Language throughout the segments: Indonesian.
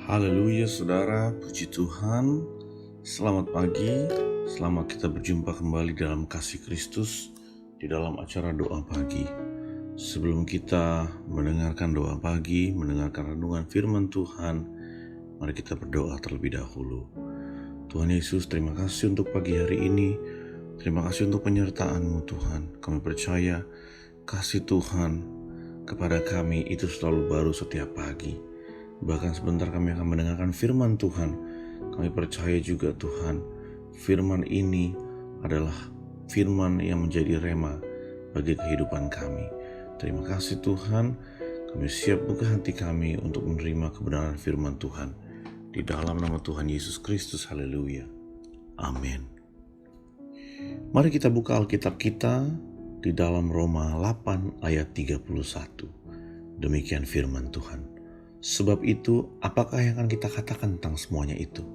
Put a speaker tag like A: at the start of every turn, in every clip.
A: Haleluya saudara, puji Tuhan. Selamat pagi, selamat kita berjumpa kembali dalam kasih Kristus di dalam acara doa pagi. Sebelum kita mendengarkan doa pagi, mendengarkan renungan firman Tuhan, mari kita berdoa terlebih dahulu. Tuhan Yesus, terima kasih untuk pagi hari ini. Terima kasih untuk penyertaan-Mu Tuhan. Kami percaya kasih Tuhan kepada kami itu selalu baru setiap pagi. Bahkan sebentar kami akan mendengarkan firman Tuhan. Kami percaya juga Tuhan, firman ini adalah firman yang menjadi rema bagi kehidupan kami. Terima kasih Tuhan, kami siap buka hati kami untuk menerima kebenaran firman Tuhan. Di dalam nama Tuhan Yesus Kristus, haleluya. Amin. Mari kita buka Alkitab kita di dalam Roma 8 ayat 31. Demikian firman Tuhan. Sebab itu, apakah yang akan kita katakan tentang semuanya itu?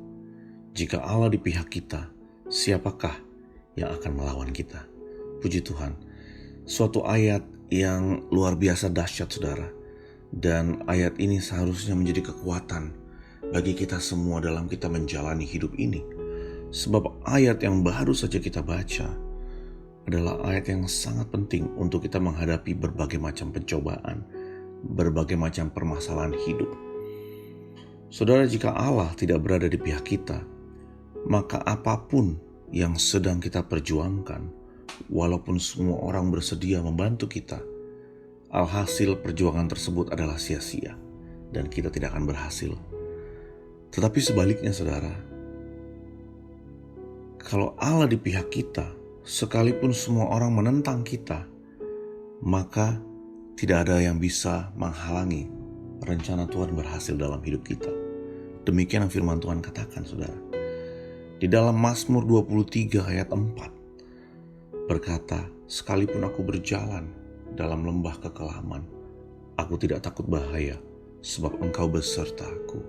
A: Jika Allah di pihak kita, siapakah yang akan melawan kita? Puji Tuhan. Suatu ayat yang luar biasa dahsyat saudara. Dan ayat ini seharusnya menjadi kekuatan bagi kita semua dalam kita menjalani hidup ini. Sebab ayat yang baru saja kita baca adalah ayat yang sangat penting untuk kita menghadapi berbagai macam pencobaan, berbagai macam permasalahan hidup. Saudara, jika Allah tidak berada di pihak kita, maka apapun yang sedang kita perjuangkan, walaupun semua orang bersedia membantu kita, alhasil perjuangan tersebut adalah sia-sia dan kita tidak akan berhasil. Tetapi sebaliknya saudara, kalau Allah di pihak kita, sekalipun semua orang menentang kita, maka tidak ada yang bisa menghalangi rencana Tuhan berhasil dalam hidup kita. Demikian yang firman Tuhan katakan saudara. Di dalam Mazmur 23 ayat 4 berkata, sekalipun aku berjalan dalam lembah kekelaman, aku tidak takut bahaya, sebab engkau besertaku.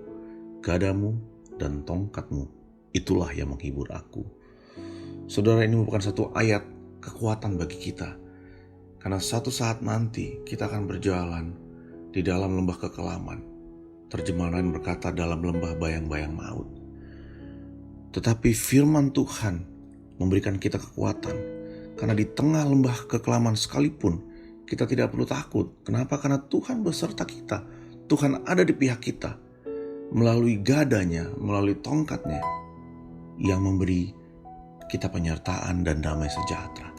A: Gadamu dan tongkatmu, itulah yang menghibur aku. Saudara, ini merupakan satu ayat kekuatan bagi kita. Karena satu saat nanti kita akan berjalan di dalam lembah kekelaman. Terjemahan berkata dalam lembah bayang-bayang maut. Tetapi firman Tuhan memberikan kita kekuatan. Karena di tengah lembah kekelaman sekalipun kita tidak perlu takut. Kenapa? Karena Tuhan beserta kita. Tuhan ada di pihak kita. Melalui gadanya, melalui tongkatnya yang memberi kita penyertaan dan damai sejahtera.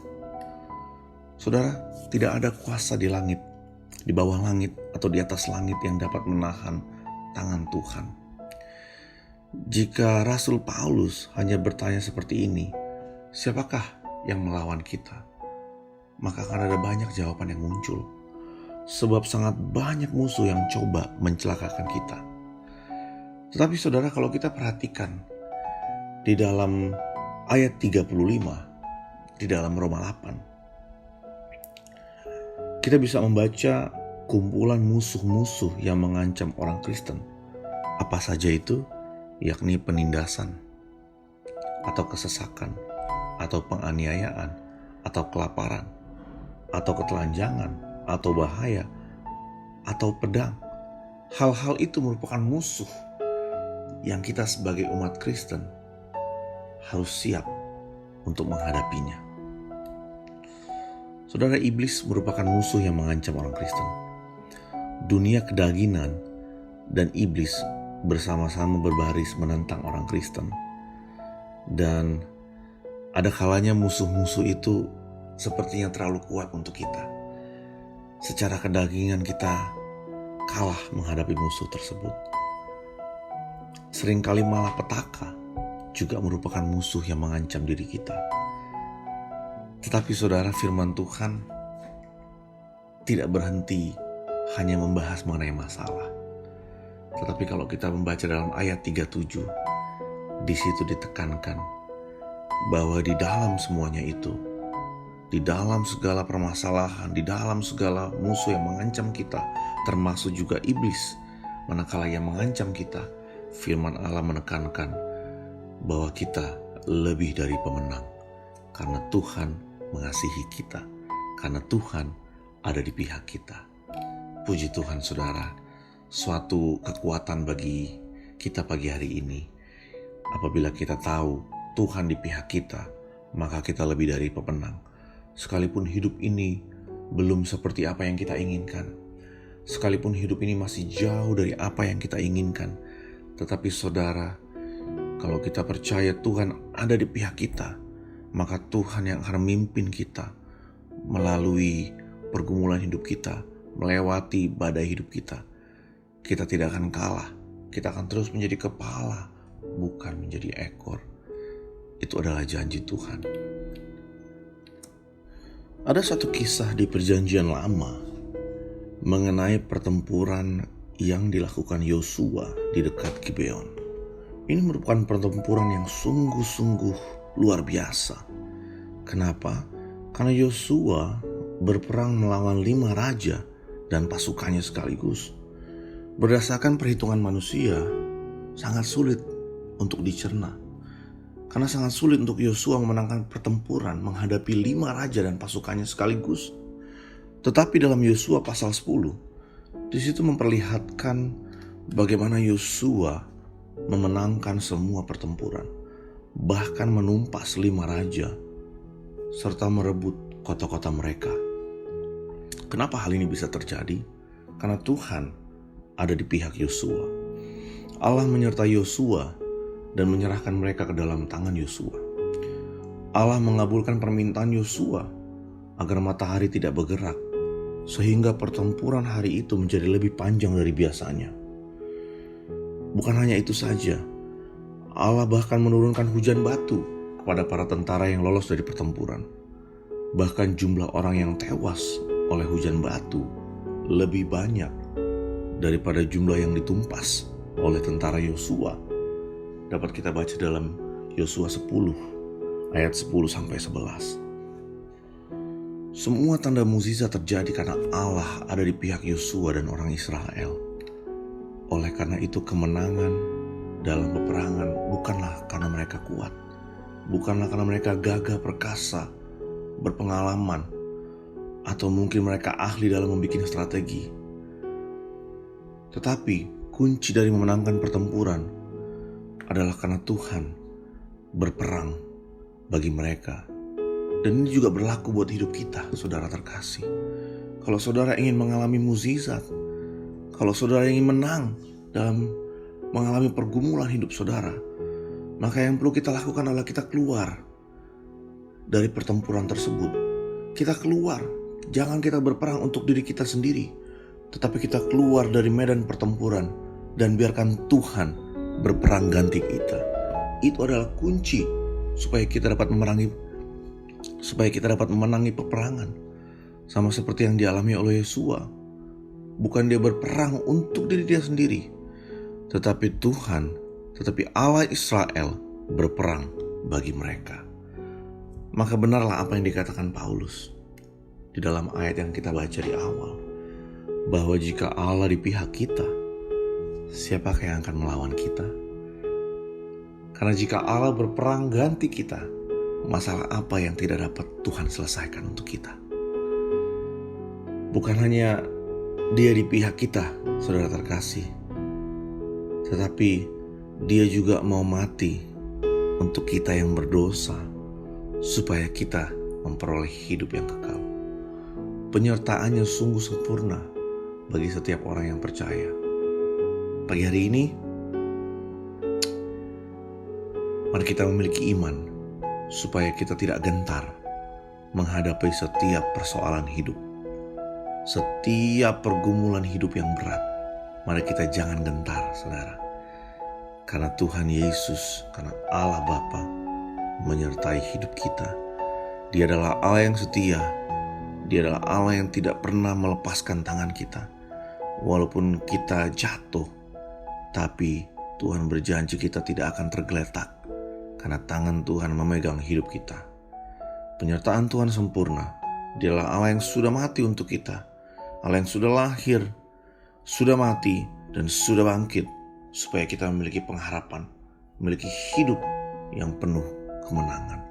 A: Saudara, tidak ada kuasa di langit, di bawah langit, atau di atas langit yang dapat menahan tangan Tuhan. Jika Rasul Paulus hanya bertanya seperti ini, siapakah yang melawan kita? Maka akan ada banyak jawaban yang muncul. Sebab sangat banyak musuh yang coba mencelakakan kita. Tetapi saudara, kalau kita perhatikan di dalam ayat 35, di dalam Roma 8, kita bisa membaca kumpulan musuh-musuh yang mengancam orang Kristen. Apa saja itu? Yakni penindasan, atau kesesakan, atau penganiayaan, atau kelaparan, atau ketelanjangan, atau bahaya, atau pedang. Hal-hal itu merupakan musuh yang kita sebagai umat Kristen harus siap untuk menghadapinya. Saudara, iblis merupakan musuh yang mengancam orang Kristen. Dunia kedagingan dan iblis bersama-sama berbaris menentang orang Kristen. Dan ada kalanya musuh-musuh itu sepertinya terlalu kuat untuk kita. Secara kedagingan kita kalah menghadapi musuh tersebut. Seringkali malah petaka juga merupakan musuh yang mengancam diri kita. Tetapi saudara, firman Tuhan tidak berhenti hanya membahas mengenai masalah. Tetapi kalau kita membaca dalam ayat 37, di situ ditekankan bahwa di dalam semuanya itu, di dalam segala permasalahan, di dalam segala musuh yang mengancam kita, termasuk juga iblis, manakala yang mengancam kita, firman Allah menekankan bahwa kita lebih dari pemenang. Karena Tuhan mengasihi kita, karena Tuhan ada di pihak kita. Puji Tuhan saudara, suatu kekuatan bagi kita pagi hari ini. Apabila kita tahu Tuhan di pihak kita, maka kita lebih dari pemenang. Sekalipun hidup ini belum seperti apa yang kita inginkan, sekalipun hidup ini masih jauh dari apa yang kita inginkan, tetapi saudara, kalau kita percaya Tuhan ada di pihak kita, maka Tuhan yang akan memimpin kita melalui pergumulan hidup kita, melewati badai hidup kita. Kita tidak akan kalah, kita akan terus menjadi kepala, bukan menjadi ekor. Itu adalah janji Tuhan. Ada satu kisah di Perjanjian Lama mengenai pertempuran yang dilakukan Yosua di dekat Gibeon. Ini merupakan pertempuran yang sungguh-sungguh luar biasa. Kenapa? Karena Yosua berperang melawan 5 raja dan pasukannya sekaligus. Berdasarkan perhitungan manusia, sangat sulit untuk dicerna. Karena sangat sulit untuk Yosua memenangkan pertempuran menghadapi 5 raja dan pasukannya sekaligus. Tetapi dalam Yosua pasal 10, di situ memperlihatkan bagaimana Yosua memenangkan semua pertempuran, bahkan menumpas 5 raja serta merebut kota-kota mereka. Kenapa hal ini bisa terjadi? Karena Tuhan ada di pihak Yosua. Allah menyertai Yosua dan menyerahkan mereka ke dalam tangan Yosua. Allah mengabulkan permintaan Yosua agar matahari tidak bergerak, sehingga pertempuran hari itu menjadi lebih panjang dari biasanya. Bukan hanya itu saja, Allah bahkan menurunkan hujan batu kepada para tentara yang lolos dari pertempuran. Bahkan jumlah orang yang tewas oleh hujan batu lebih banyak daripada jumlah yang ditumpas oleh tentara Yosua. Dapat kita baca dalam Yosua 10 ayat 10-11. Semua tanda mukjizat terjadi karena Allah ada di pihak Yosua dan orang Israel. Oleh karena itu kemenangan dalam peperangan bukanlah karena mereka kuat, bukanlah karena mereka gagah perkasa, berpengalaman, atau mungkin mereka ahli dalam membuat strategi. Tetapi kunci dari memenangkan pertempuran adalah karena Tuhan berperang bagi mereka. Dan ini juga berlaku buat hidup kita, saudara terkasih. Kalau saudara ingin mengalami mukjizat, kalau saudara ingin menang dalam mengalami pergumulan hidup saudara, maka yang perlu kita lakukan adalah kita keluar dari pertempuran tersebut. Kita keluar, jangan kita berperang untuk diri kita sendiri, tetapi kita keluar dari medan pertempuran dan biarkan Tuhan berperang ganti kita. Itu adalah kunci supaya kita dapat memenangi peperangan. Sama seperti yang dialami oleh Yosua. Bukan dia berperang untuk diri dia sendiri, tetapi Allah Israel berperang bagi mereka. Maka benarlah apa yang dikatakan Paulus di dalam ayat yang kita baca di awal, bahwa jika Allah di pihak kita, siapakah yang akan melawan kita? Karena jika Allah berperang ganti kita, masalah apa yang tidak dapat Tuhan selesaikan untuk kita? Bukan hanya Dia di pihak kita, saudara terkasih, tetapi Dia juga mau mati untuk kita yang berdosa, supaya kita memperoleh hidup yang kekal. Penyertaannya sungguh sempurna bagi setiap orang yang percaya. Pagi hari ini, mari kita memiliki iman supaya kita tidak gentar menghadapi setiap persoalan hidup, setiap pergumulan hidup yang berat. Mari kita jangan gentar, saudara. Karena Tuhan Yesus, karena Allah Bapa menyertai hidup kita. Dia adalah Allah yang setia. Dia adalah Allah yang tidak pernah melepaskan tangan kita. Walaupun kita jatuh, tapi Tuhan berjanji kita tidak akan tergeletak, karena tangan Tuhan memegang hidup kita. Penyertaan Tuhan sempurna. Dia adalah Allah yang sudah mati untuk kita. Allah yang sudah lahir, sudah mati, dan sudah bangkit, supaya kita memiliki pengharapan, memiliki hidup yang penuh kemenangan.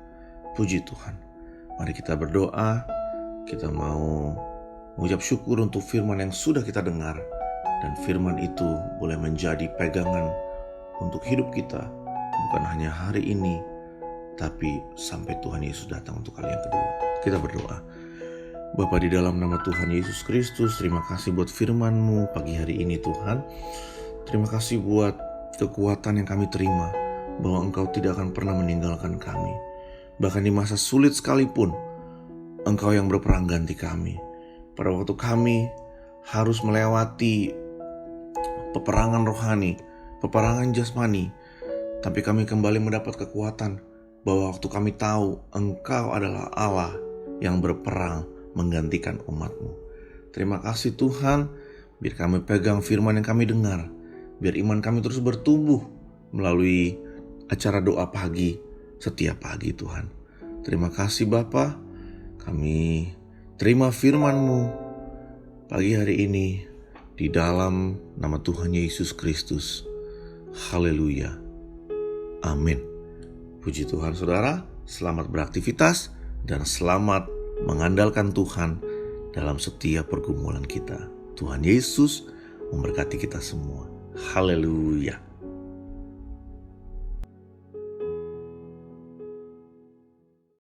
A: Puji Tuhan. Mari kita berdoa. Kita mau mengucap syukur untuk firman yang sudah kita dengar, dan firman itu boleh menjadi pegangan untuk hidup kita, bukan hanya hari ini, tapi sampai Tuhan Yesus datang untuk kali yang kedua. Kita berdoa. Bapa, di dalam nama Tuhan Yesus Kristus, terima kasih buat firman-Mu pagi hari ini Tuhan. Terima kasih buat kekuatan yang kami terima, bahwa Engkau tidak akan pernah meninggalkan kami. Bahkan di masa sulit sekalipun, Engkau yang berperang ganti kami. Pada waktu kami harus melewati peperangan rohani, peperangan jasmani, tapi kami kembali mendapat kekuatan, bahwa waktu kami tahu Engkau adalah Allah yang berperang menggantikan umat-Mu. Terima kasih Tuhan, biar kami pegang firman yang kami dengar, biar iman kami terus bertumbuh melalui acara doa pagi setiap pagi Tuhan. Terima kasih Bapa, kami terima firman-Mu pagi hari ini di dalam nama Tuhan Yesus Kristus. Haleluya. Amin. Puji Tuhan saudara, selamat beraktivitas dan selamat mengandalkan Tuhan dalam setiap pergumulan kita. Tuhan Yesus memberkati kita semua. Haleluya.